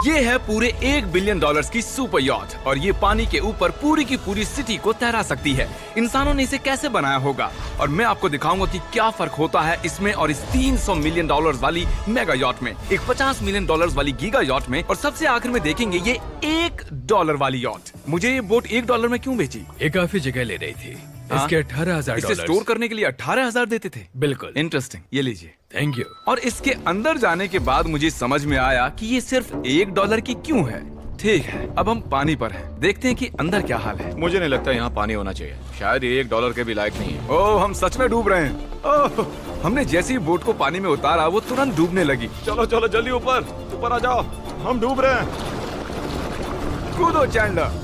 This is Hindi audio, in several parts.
ये है पूरे $1 बिलियन की सुपर यॉट और ये पानी के ऊपर पूरी की पूरी सिटी को तैरा सकती है। इंसानों ने इसे कैसे बनाया होगा और मैं आपको दिखाऊंगा कि क्या फर्क होता है इसमें और इस $300 मिलियन वाली मेगा यॉट में, एक $50 मिलियन वाली गीगा यॉट में, और सबसे आखिर में देखेंगे ये $1 वाली यॉट। मुझे ये बोट $1 में क्यों बेची? ये काफी जगह ले रही थी। इसके $18,000 इसे स्टोर करने के लिए 18,000 देते थे। बिल्कुल। इंटरेस्टिंग, ये लीजिए। Thank you. और इसके अंदर जाने के बाद मुझे समझ में आया कि ये सिर्फ $1 की क्यों है। ठीक है, अब हम पानी पर हैं। देखते हैं कि अंदर क्या हाल है। मुझे नहीं लगता यहाँ पानी होना चाहिए। शायद ये $1 के भी लायक नहीं है। ओह, हम सच में डूब रहे हैं। ओह, हमने जैसे ही बोट को पानी में उतारा वो तुरंत डूबने लगी। चलो चलो जल्दी ऊपर ऊपर आ जाओ, हम डूब रहे हैं। कूदो चैंडलर।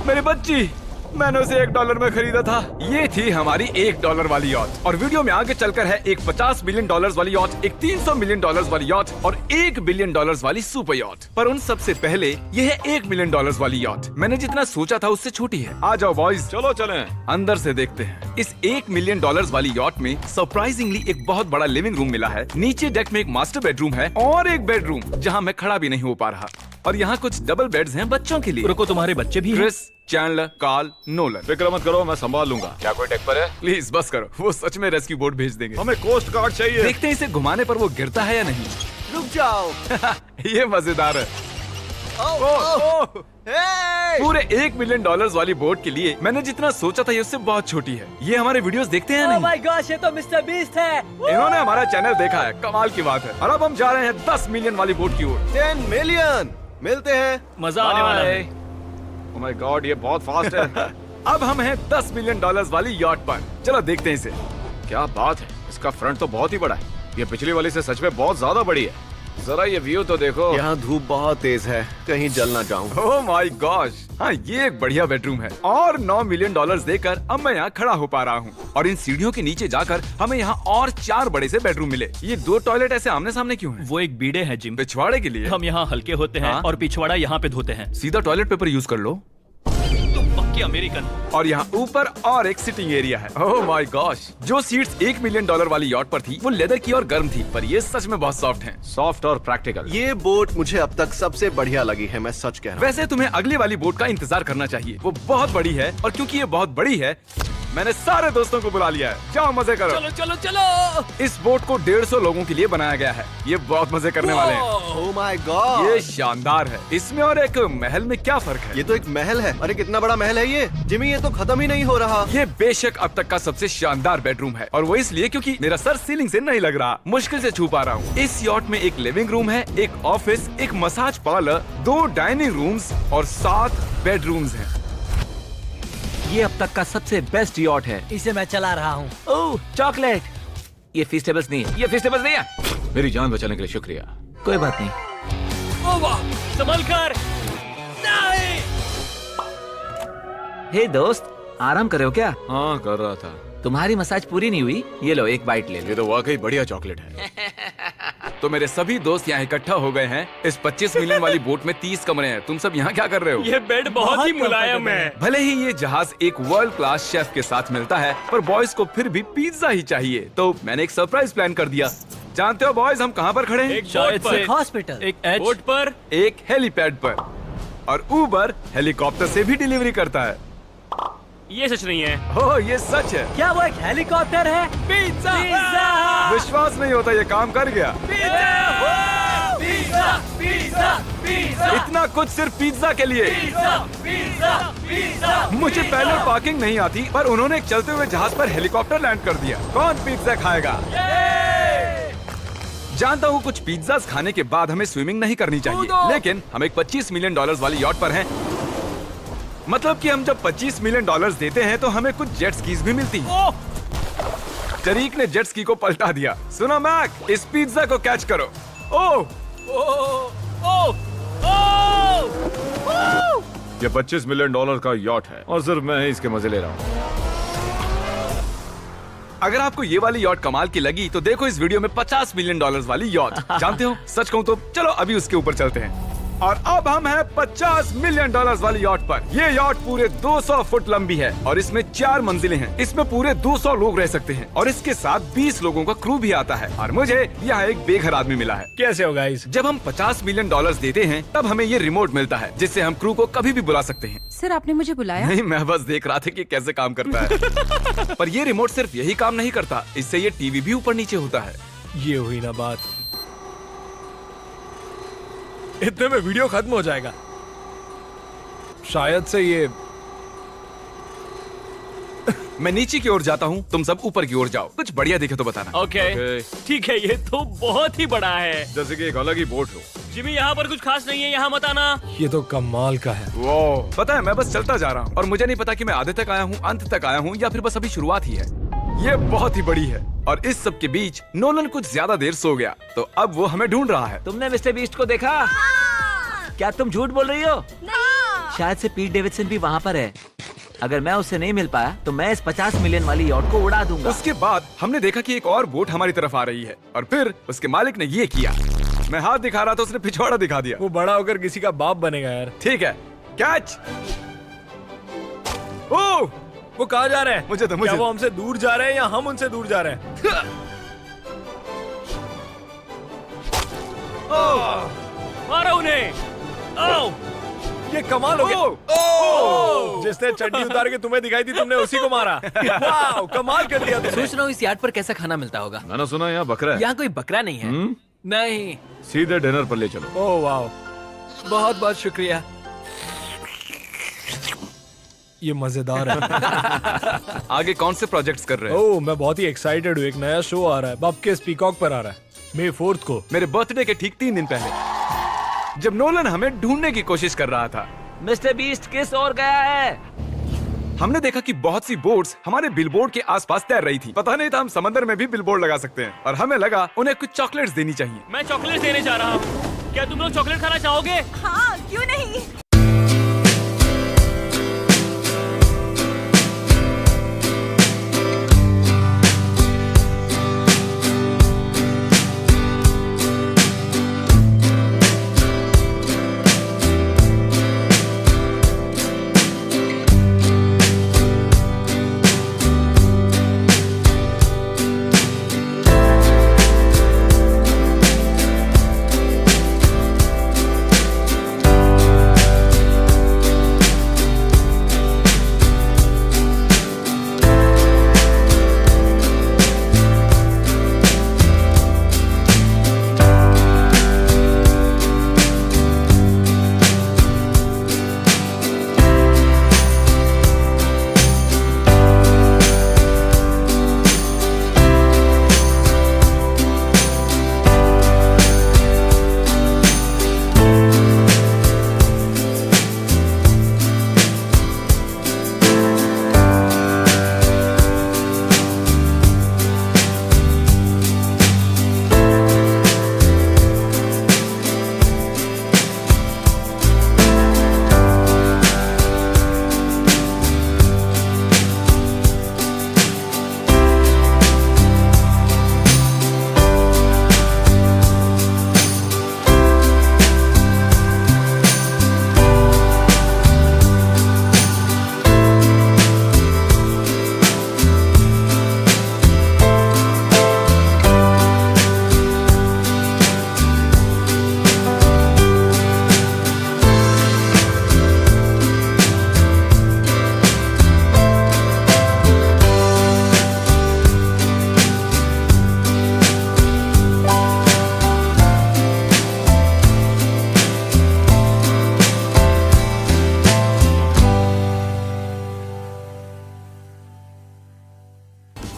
मेरी बच्ची, मैंने उसे $1 में खरीदा था। ये थी हमारी $1 वाली यॉट। और वीडियो में आगे चलकर है एक $50 मिलियन वाली यॉट, एक $300 मिलियन वाली यॉट और $1 बिलियन वाली सुपर यॉट। पर उन सबसे पहले ये है $1 मिलियन वाली यॉट। मैंने जितना सोचा था उससे छोटी है। आ जाओ बॉयज, चलो चलें। अंदर से देखते हैं। इस $1 मिलियन वाली यॉट में सरप्राइजिंगली एक बहुत बड़ा लिविंग रूम मिला है। नीचे डेक में एक मास्टर बेडरूम है और एक बेडरूम जहाँ मैं खड़ा भी नहीं हो पा रहा। और यहाँ कुछ डबल बेड्स हैं बच्चों के लिए। रुको, तुम्हारे बच्चे भी हैं? Chris, Chandler, Carl, Nolan. फिक्र मत करो, मैं संभाल लूंगा। क्या कोई डेक पर है? प्लीज बस करो, वो सच में रेस्क्यू बोट भेज देंगे। हमें कोस्ट गार्ड चाहिए। देखते हैं इसे घुमाने पर वो गिरता है या नहीं। रुक जाओ। ये मजेदार है। पूरे $1 मिलियन वाली बोट के लिए मैंने जितना सोचा था ये उससे बहुत छोटी है। ये हमारे वीडियोस देखते हैं या ओह नहीं? माय गॉश, ये तो मिस्टर बीस्ट है। इन्होंने हमारा चैनल देखा है, कमाल की बात है। और अब हम जा रहे हैं 10 मिलियन वाली बोट की ओर। 10 मिलियन मिलते हैं। मजा आने वाला है। ओह माय गॉड, ये बहुत फास्ट है। अब हम हैं $10 मिलियन वाली यॉट पर। चलो देखते हैं इसे। क्या बात है, इसका फ्रंट तो बहुत ही बड़ा है। ये पिछली वाली से सच में बहुत ज्यादा बड़ी है। जरा ये व्यू तो देखो। यहाँ धूप बहुत तेज है, कहीं जल ना जाऊं। ओह माय गॉश, हाँ ये एक बढ़िया बेडरूम है। और $9 मिलियन देकर अब मैं यहाँ खड़ा हो पा रहा हूँ। और इन सीढ़ियों के नीचे जाकर हमें यहाँ और 4 बड़े से बेडरूम मिले। ये 2 टॉयलेट ऐसे आमने सामने क्यों हैं? वो एक बीड़े हैं जिम। पिछवाड़े के लिए। हम यहाँ हल्के होते हैं हाँ? और पिछवाड़ा यहाँ पे धोते हैं। सीधा टॉयलेट पेपर यूज कर लो। तुम पक्के अमेरिकन। और यहाँ ऊपर और एक सिटिंग एरिया है। ओह माय गॉश, जो सीट्स $1 मिलियन वाली यॉट पर थी वो लेदर की और गर्म थी, पर ये सच में बहुत सॉफ्ट हैं। सॉफ्ट और प्रैक्टिकल। ये बोट मुझे अब तक सबसे बढ़िया लगी है, मैं सच कह रहा हूँ। वैसे तुम्हें अगली वाली बोट का इंतजार करना चाहिए, वो बहुत बड़ी है। और क्योंकि ये बहुत बड़ी है मैंने सारे दोस्तों को बुला लिया है। जाओ मजे करो। चलो चलो चलो। इस बोट को 150 लोगों के लिए बनाया गया है। ये बहुत मजे करने वाले हैं। ओह माय गॉड, ये शानदार है। इसमें और एक महल में क्या फर्क है? ये तो एक महल है। अरे कितना बड़ा महल है ये जिमी, ये तो खत्म ही नहीं हो रहा। ये बेशक अब तक का सबसे शानदार बेडरूम है और वो इसलिए क्योंकि मेरा सर सीलिंग से नहीं लग रहा, मुश्किल से छू पा रहा हूँ। इस यॉट में एक लिविंग रूम है, एक ऑफिस, एक मसाज पार्लर, 2 डाइनिंग रूम्स और 7 बेडरूम्स हैं। ये अब तक का सबसे बेस्ट यॉट है। इसे मैं चला रहा हूँ। ओह चॉकलेट। ये फीस्टेबल्स नहीं है, ये फीस्टेबल्स नहीं है। मेरी जान बचाने के लिए शुक्रिया। कोई बात नहीं। ओ वाह, संभल कर। नहीं। हे दोस्त, आराम कर रहे हो क्या? हाँ कर रहा था। तुम्हारी मसाज पूरी नहीं हुई, ये लो एक बाइट ले लो। ये तो वाकई बढ़िया चॉकलेट है। तो मेरे सभी दोस्त यहाँ इकट्ठा हो गए हैं। इस 25 मिलियन वाली बोट में 30 कमरे हैं। तुम सब यहाँ क्या कर रहे हो? ये बेड बहुत ही मुलायम है। भले ही ये जहाज एक वर्ल्ड क्लास शेफ के साथ मिलता है, पर बॉयज को फिर भी पिज्जा ही चाहिए। तो मैंने एक सरप्राइज प्लान कर दिया। जानते हो बॉयज, हम कहाँ पर खड़े हैं? एक शायद से हॉस्पिटल, एक बोट पर, एक हेलीपैड पर। और उबर हेलीकॉप्टर से भी डिलीवरी करता है। ये सच नहीं है। ओह ये सच है। क्या वो एक हेलीकॉप्टर है? पिज्जा। विश्वास नहीं होता, ये काम कर गया। Pizza pizza pizza. इतना कुछ सिर्फ पिज्जा के लिए। मुझे पहले पार्किंग नहीं आती, पर उन्होंने एक चलते हुए जहाज पर हेलीकॉप्टर लैंड कर दिया। कौन पिज्जा खाएगा? जानता हूँ कुछ पिज्जास खाने के बाद हमें स्विमिंग नहीं करनी चाहिए, लेकिन हम एक $25 मिलियन वाली यॉट पर हैं। मतलब कि हम जब $25 मिलियन देते हैं तो हमें कुछ जेट स्कीज भी मिलती हैं। तरीक ने जेट स्की को पलटा दिया। सुनो मैक, इस पिज्जा को कैच करो। ओह ये $25 मिलियन का यॉट है और सिर्फ मैं ही इसके मजे ले रहा हूँ। अगर आपको ये वाली यॉट कमाल की लगी तो देखो इस वीडियो में $50 मिलियन वाली यॉट। जानते हो, सच कहूँ तो चलो अभी उसके ऊपर चलते हैं। और अब हम हैं 50 मिलियन डॉलर्स वाली यॉट पर। ये यॉट पूरे 200 फुट लंबी है और इसमें 4 मंजिलें हैं। इसमें पूरे 200 लोग रह सकते हैं और इसके साथ 20 लोगों का क्रू भी आता है। और मुझे यहाँ एक बेघर आदमी मिला है। कैसे हो गाइस? जब हम 50 मिलियन डॉलर्स देते हैं तब हमें ये रिमोट मिलता है जिससे हम क्रू को कभी भी बुला सकते हैं। सर आपने मुझे बुलाया? नहीं, मैं बस देख रहा था कि कैसे काम करता है। पर ये रिमोट सिर्फ यही काम नहीं करता, इससे ये टीवी भी ऊपर नीचे होता है। ये हुई ना बात। इतने में वीडियो खत्म हो जाएगा। शायद से ये मैं नीचे की ओर जाता हूँ, तुम सब ऊपर की ओर जाओ। कुछ बढ़िया दिखे तो बताना। ओके ठीक है, ये तो बहुत ही बड़ा है। जैसे कि एक अलग ही बोट हो। जिमी यहाँ पर कुछ खास नहीं है, यहाँ मत आना। ये तो कमाल का है। वो पता है, मैं बस चलता जा रहा हूँ और मुझे नहीं पता कि मैं आधे तक आया हूँ, अंत तक आया हूँ या फिर बस अभी शुरुआत ही है। ये बहुत ही बड़ी है और इस सब के बीच नोलन कुछ ज्यादा देर सो गया, तो अब वो हमें ढूंढ रहा है। तुमने मिस्टर बीस्ट को देखा? क्या तुम झूठ बोल रही हो? शायद से पीट डेविडसन भी वहाँ पर है। अगर मैं उससे नहीं मिल पाया तो मैं इस 50 मिलियन वाली यॉट को उड़ा दूंगा। उसके बाद हमने देखा कि एक और बोट हमारी तरफ आ रही है और फिर उसके मालिक ने ये किया। मैं हाथ दिखा रहा था, उसने पिछवाड़ा दिखा दिया। वो बड़ा होकर किसी का बाप बनेगा यार। ठीक है, कैच। ओह, वो कहाँ जा रहे हैं? मुझे तो क्या वो हमसे दूर जा रहे हैं या हम उनसे दूर जा रहे हैं? मारो उन्हें। ओह, ये कमाल हो गया। ओह! जिसने चड्डी उतार के तुम्हें दिखाई थी तुमने उसी को मारा। वाह, कमाल कर दिया तुमने। सोच रहा हूँ इस यार्ड पर कैसा खाना मिलता होगा। मैंने सुना यहाँ बकरा है। यहाँ कोई बकरा नहीं है। नहीं। सीधे डिनर पर ले चलो। ओह वाह, बहुत बहुत शुक्रिया। ये मजेदार है। आगे कौन से प्रोजेक्ट्स कर रहे हो? ओह, मैं बहुत ही एक्साइटेड हूँ। एक नया शो आ रहा है, बपके पीकॉक पर आ रहा है मई 4 को। मेरे बर्थडे के ठीक 3 दिन पहले, जब नोलन हमें ढूंढने की कोशिश कर रहा था। मिस्टर बीस्ट किस ओर गया है? हमने देखा कि बहुत सी बोट्स हमारे बिलबोर्ड के आसपास तैर रही थी। पता नहीं था हम समंदर में भी बिलबोर्ड लगा सकते हैं और हमें लगा उन्हें कुछ चॉकलेट्स देनी चाहिए। मैं चॉकलेट देने जा रहा हूँ। क्या तुम लोग चॉकलेट खाना चाहोगे? हाँ, क्यों नहीं।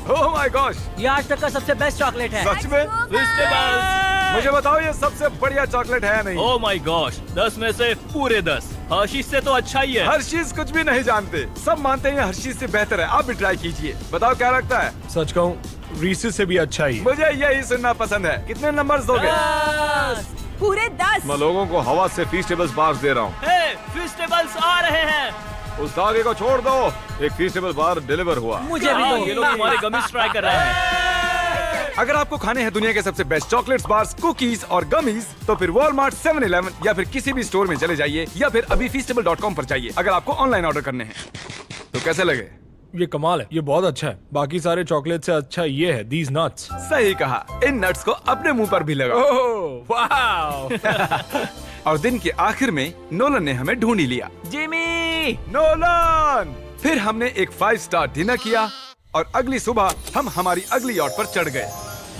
ओह माय गॉश, ये आज तक का सबसे बेस्ट चॉकलेट है। सच में? मुझे बताओ ये सबसे बढ़िया चॉकलेट है या नहीं? ओह माय गॉश, 10 में से पूरे 10। हर्शीज से तो अच्छा ही है। हर्शीज कुछ भी नहीं जानते, सब मानते हैं हर्शीज से बेहतर है। आप भी ट्राई कीजिए, बताओ क्या लगता है? सच कहूँ रीसेस से भी अच्छा ही है। मुझे यही सुनना पसंद है। कितने नंबर्स दोगे? पूरे 10। मैं लोगों को हवा से फीस्टेबल्स बार्स दे रहा हूँ। हे, फेस्टिवल्स आ रहे हैं। उस धागे को छोड़ दो, एक फीस्टेबल बार डिलीवर हुआ। मुझे भी हाँ, दो। ये लोग हमारे गमिस ट्राई कर रहे हैं। अगर आपको खाने हैं दुनिया के सबसे बेस्ट चॉकलेट्स, बार्स, कुकीज और गमीज, तो फिर वॉलमार्ट, 7-Eleven या फिर किसी भी स्टोर में चले जाइए या फिर अभी feastable.com पर जाइए अगर आपको ऑनलाइन ऑर्डर करने हैं। तो कैसे लगे? ये कमाल है, ये बहुत अच्छा है। बाकी सारे चॉकलेट से अच्छा ये है, these nuts। सही कहा, इन नट्स को अपने मुंह पर भी लगाओ। Oh wow. और दिन के आखिर में नोलन ने हमें ढूंढ ही लिया। जिमी! नोलन! फिर हमने एक 5 स्टार डिनर किया और अगली सुबह हम हमारी अगली यॉट पर चढ़ गए।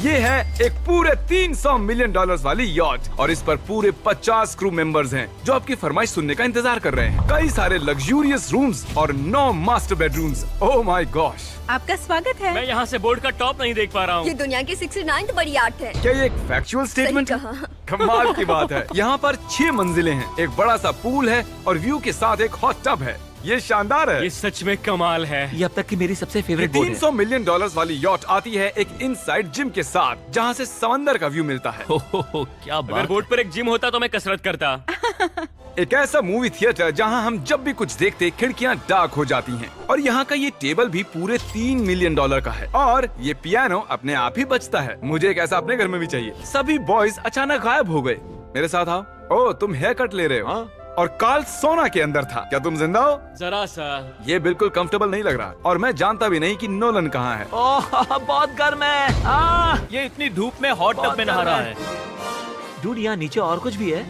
ये है एक पूरे $300 मिलियन वाली यॉट और इस पर पूरे 50 क्रू मेंबर्स हैं जो आपकी फरमाइश सुनने का इंतजार कर रहे हैं। कई सारे लग्जूरियस रूम्स और 9 master bedrooms. Oh my gosh! आपका स्वागत है। मैं यहाँ से बोर्ड का टॉप नहीं देख पा रहा हूँ। ये दुनिया की 69th बड़ी आर्ट है। क्या ये एक फैक्चुअल स्टेटमेंट है? कहा। कमाल की बात है। यहाँ पर 6 मंजिलें हैं, एक बड़ा सा पूल है और व्यू के साथ एक हॉट टब है। ये शानदार है। ये सच में कमाल है। ये अब तक की मेरी सबसे फेवरेट बोट है। $300 मिलियन वाली यॉट आती है एक इनसाइड जिम के साथ जहाँ से समंदर का व्यू मिलता है। हो, क्या बात। अगर बोर्ड पर एक जिम होता तो मैं कसरत करता। एक ऐसा मूवी थिएटर जहाँ हम जब भी कुछ देखते खिड़कियाँ डार्क हो जाती हैं। और यहाँ का ये टेबल भी पूरे $3 मिलियन का है और ये पियानो अपने आप ही बजता है। मुझे एक ऐसा अपने घर में भी चाहिए। सभी बॉयज अचानक गायब हो गए। मेरे साथ आओ। ओह, तुम हेयर कट ले रहे हो? हाँ? और कार्ल सोना के अंदर था। क्या तुम जिंदा हो? जरा सा। ये बिल्कुल कंफर्टेबल नहीं लग रहा और मैं जानता भी नहीं कि नोलन कहाँ है। ओह, बहुत गर्म है। ये इतनी धूप में हॉट टब में नहा रहा है। डूड, यहाँ नीचे और कुछ भी है।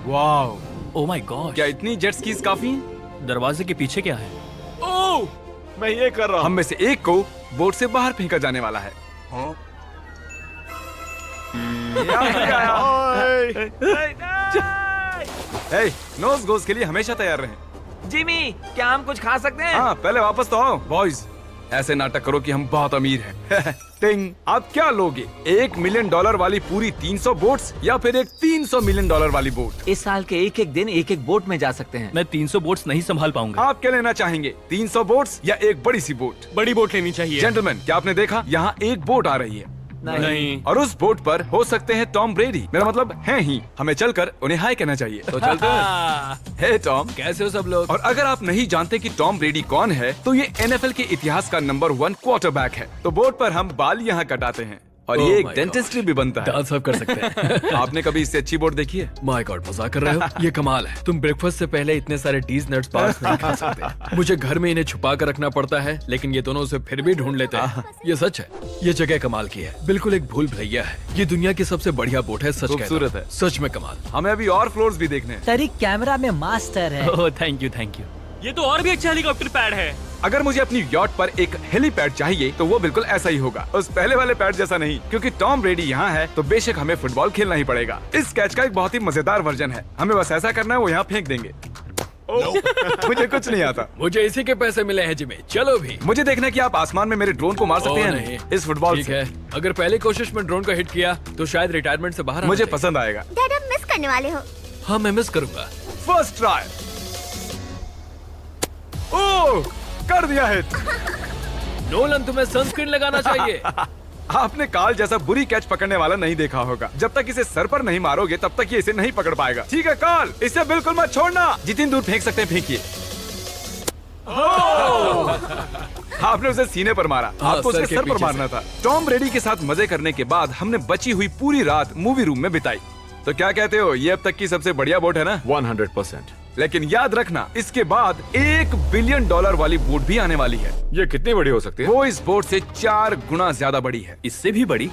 वाओ! Oh my God. क्या इतनी जेट स्कीज काफी हैं? दरवाजे के पीछे क्या है? ओह, मैं ये कर रहा हम हूँ। में से एक को बोट से बाहर फेंका जाने वाला है। नोज गोज के लिए हमेशा तैयार रहें। जिमी, क्या हम कुछ खा सकते हैं? हाँ, पहले वापस तो आओ बॉयज। ऐसे नाटक करो कि हम बहुत अमीर हैं। टिंग, आप क्या लोगे? $1 मिलियन वाली पूरी 300 बोट्स या फिर एक $300 मिलियन वाली बोट? इस साल के एक एक दिन एक एक बोट में जा सकते हैं। मैं 300 बोट्स नहीं संभाल पाऊंगा। आप क्या लेना चाहेंगे? 300 बोट्स या एक बड़ी सी बोट? बड़ी बोट लेनी चाहिए। जेंटलमैन, क्या आपने देखा यहाँ एक बोट आ रही है नहीं। और उस बोट पर हो सकते हैं टॉम ब्रेडी। मेरा मतलब है ही। हमें चलकर उन्हें हाय कहना चाहिए। तो चलते हैं। हे टॉम, कैसे हो सब लोग? और अगर आप नहीं जानते कि टॉम ब्रेडी कौन है तो ये NFL के इतिहास का नंबर 1 क्वार्टरबैक है। तो बोट पर हम बाल यहाँ कटाते हैं और Oh ये एक my डेंटिस्ट्री भी बनता है। दांत साफ कर सकते हैं। आपने कभी इससे अच्छी बोट देखी है? माय गॉड, मजाक कर रहे हो? ये कमाल है। तुम ब्रेकफास्ट से पहले इतने सारे टीज नट्स बार्स नहीं खा सकते। मुझे घर में इन्हें छुपा कर रखना पड़ता है, लेकिन ये दोनों उसे फिर भी ढूंढ लेते हैं। ये सच है। ये जगह कमाल की है, बिल्कुल एक भूल भुलैया है। ये दुनिया की सबसे बढ़िया बोट है। सच खूबसूरत कहता हूं। है। सच में कमाल। हमें अभी और फ्लोर्स भी देखने हैं। तरीक कैमरा में मास्टर है। ओह, थैंक यू थैंक यू। ये तो और भी अच्छा हेलीकॉप्टर पैड है। अगर मुझे अपनी यॉट पर एक हेलीपैड चाहिए तो वो बिल्कुल ऐसा ही होगा, उस पहले वाले पैड जैसा नहीं। क्योंकि टॉम ब्रेडी यहाँ है तो बेशक हमें फुटबॉल खेलना ही पड़ेगा। इस कैच का एक बहुत ही मजेदार वर्जन है। हमें बस ऐसा करना है, वो यहाँ फेंक देंगे। मुझे कुछ नहीं आता। मुझे इसी के पैसे मिले हैं जिमी। चलो भी। मुझे देखना कि आप आसमान में मेरे ड्रोन को मार सकते ओह, हैं नहीं। इस फुटबॉल ठीक से। है, अगर पहली कोशिश में ड्रोन को हिट किया तो शायद रिटायरमेंट से बाहर मुझे आ जाए। पसंद आएगा। डैड, आप मिस करने वाले हो। हाँ, मैं मिस करूंगा। First try. ओह, कर दिया हिट। नोलन, तुम्हें सनस्क्रीन लगाना चाहिए। आपने काल जैसा बुरी कैच पकड़ने वाला नहीं देखा होगा। जब तक इसे सर पर नहीं मारोगे तब तक ये इसे नहीं पकड़ पाएगा। ठीक है काल, इसे बिल्कुल मत छोड़ना। जितनी दूर फेंक सकते हैं फेंकिए। आपने उसे सीने पर मारा। हाँ, आपको उसके सर के सर पर पीछे मारना था। टॉम ब्रेडी के साथ मजे करने के बाद हमने बची हुई पूरी रात मूवी रूम में बिताई। तो क्या कहते हो, ये अब तक की सबसे बढ़िया बोट है ना? 100%। लेकिन याद रखना, इसके बाद $1 बिलियन वाली बोट भी आने वाली है। ये कितनी बड़ी हो सकती है? वो इस बोट से 4 गुना ज्यादा बड़ी है। इससे भी बड़ी?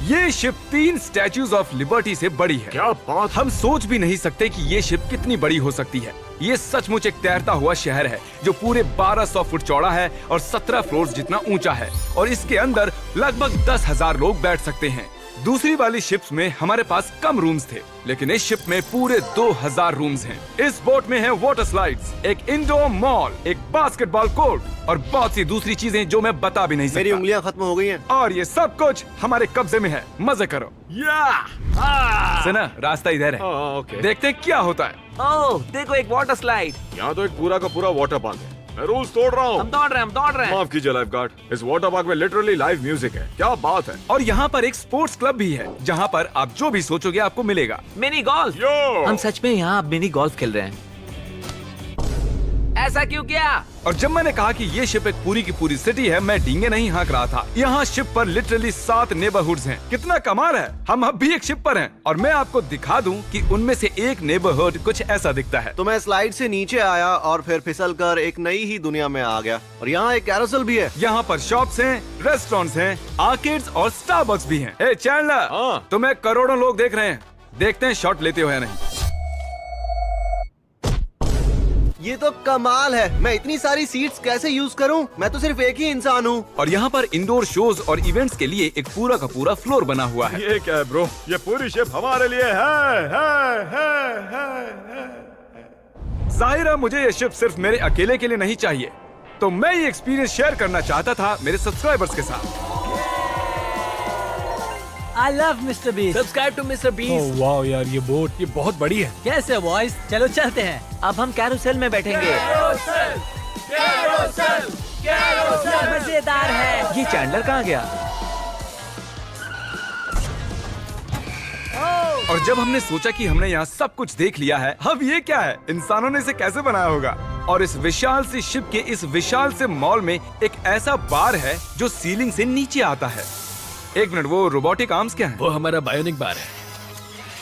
ये शिप 3 स्टैच्यूज ऑफ लिबर्टी से बड़ी है। क्या बात! हम सोच भी नहीं सकते कि ये शिप कितनी बड़ी हो सकती है। ये सचमुच एक तैरता हुआ शहर है जो पूरे 1200 फुट चौड़ा है और 17 फ्लोर्स जितना ऊंचा है और इसके अंदर लगभग 10,000 लोग बैठ सकते हैं। दूसरी वाली शिप्स में हमारे पास कम रूम्स थे, लेकिन इस शिप में पूरे 2000 रूम्स हैं। इस बोट में है वाटर स्लाइड्स, एक इंडोर मॉल, एक बास्केटबॉल कोर्ट और बहुत सी दूसरी चीजें जो मैं बता भी नहीं मेरी सकता। उंगलियां खत्म हो गई हैं। और ये सब कुछ हमारे कब्जे में है। मजे करो। सुना, रास्ता इधर है। ओके। देखते हैं क्या होता है। ओह, देखो एक वाटर स्लाइड। यहाँ तो एक पूरा का पूरा वाटर पार्क है। मैं रूल्स तोड़ रहा हूँ। हम दौड़ रहे हैं। माफ कीजिए लाइफ गार्ड, इस वाटर पार्क में लिटरली लाइव म्यूजिक है। क्या बात है! और यहाँ पर एक स्पोर्ट्स क्लब भी है जहाँ पर आप जो भी सोचोगे आपको मिलेगा। Mini golf. यो! हम सच में यहाँ मिनी गोल्फ खेल रहे हैं। ऐसा क्यों किया? और जब मैंने कहा कि ये शिप एक पूरी की पूरी सिटी है, मैं डींगे नहीं हाँक रहा था। यहाँ शिप पर लिटरली 7 नेबरहुड्स हैं। कितना कमाल है, हम अब भी एक शिप पर हैं। और मैं आपको दिखा दूं कि उनमें से एक नेबरहुड कुछ ऐसा दिखता है। तो मैं स्लाइड से नीचे आया और फिर फिसल कर एक नई ही दुनिया में आ गया। और यहाँ एक कैरोसेल भी है। यहाँ पर शॉप्स हैं, रेस्टोरेंट्स हैं, आर्केड्स और स्टारबक्स भी हैं। ए चैंडलर, हाँ। तुम्हें करोड़ों लोग देख रहे हैं, देखते हैं शॉट लेते हो या नहीं। ये तो कमाल है। मैं इतनी सारी सीट्स कैसे यूज करूं? मैं तो सिर्फ एक ही इंसान हूँ। और यहाँ पर इंडोर शोज और इवेंट्स के लिए एक पूरा का पूरा फ्लोर बना हुआ है। ये क्या है ब्रो? ये पूरी शिप हमारे लिए है। जाहिर है मुझे ये शिप सिर्फ मेरे अकेले के लिए नहीं चाहिए, तो मैं ये एक्सपीरियंस शेयर करना चाहता था मेरे सब्सक्राइबर्स के साथ। I love Mr Beast. Subscribe to Mr Beast. वाह यार, ये बोट ये बहुत बड़ी है। कैसे बॉयज, चलो चलते हैं। अब हम कैरोसेल में बैठेंगे। मजेदार है। ये चैंडलर कहाँ गया? और जब हमने सोचा कि हमने यहाँ सब कुछ देख लिया है, अब ये क्या है, इंसानों ने इसे कैसे बनाया होगा। और इस विशाल सी शिप के इस विशाल से मॉल में एक ऐसा बार है जो सीलिंग से नीचे आता है। एक मिनट, वो रोबोटिक आर्म्स क्या है? वो हमारा बायोनिक बार है।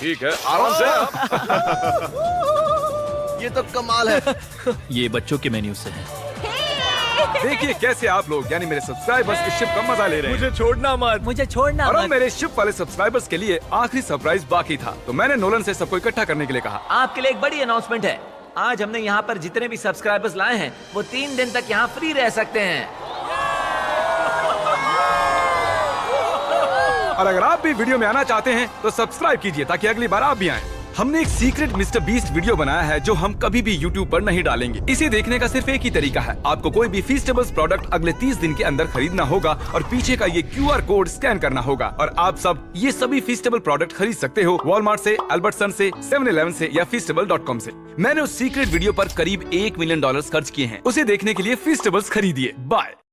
ठीक है, आराम से। ये तो कमाल है। ये बच्चों के मेन्यू से है। देखिए कैसे आप लोग यानी मेरे सब्सक्राइबर्स इस शिप का मजा ले रहे हैं। मुझे छोड़ना मत। मुझे छोड़ना और अब मत। मेरे शिप वाले सब्सक्राइबर्स के लिए आखिरी सरप्राइज बाकी था, तो मैंने नोलन से सबको इकट्ठा करने के लिए कहा। आपके लिए एक बड़ी अनाउंसमेंट है। आज हमने यहाँ पर जितने भी सब्सक्राइबर्स लाए हैं वो 3 दिन तक यहाँ फ्री रह सकते हैं। और अगर आप भी वीडियो में आना चाहते हैं तो सब्सक्राइब कीजिए ताकि अगली बार आप भी आएं। हमने एक सीक्रेट मिस्टर बीस्ट वीडियो बनाया है जो हम कभी भी YouTube पर नहीं डालेंगे। इसे देखने का सिर्फ एक ही तरीका है, आपको कोई भी फीस्टेबल्स प्रोडक्ट अगले 30 दिन के अंदर खरीदना होगा और पीछे का ये QR कोड स्कैन करना होगा और आप सब ये सभी फीस्टेबल प्रोडक्ट खरीद सकते हो वॉलमार्ट से, अल्बर्टसन से, 7-Eleven से या feastable.com से। मैंने उस सीक्रेट वीडियो पर करीब $1 मिलियन खर्च किए हैं। उसे देखने के लिए फीस्टेबल्स खरीदिए। बाय।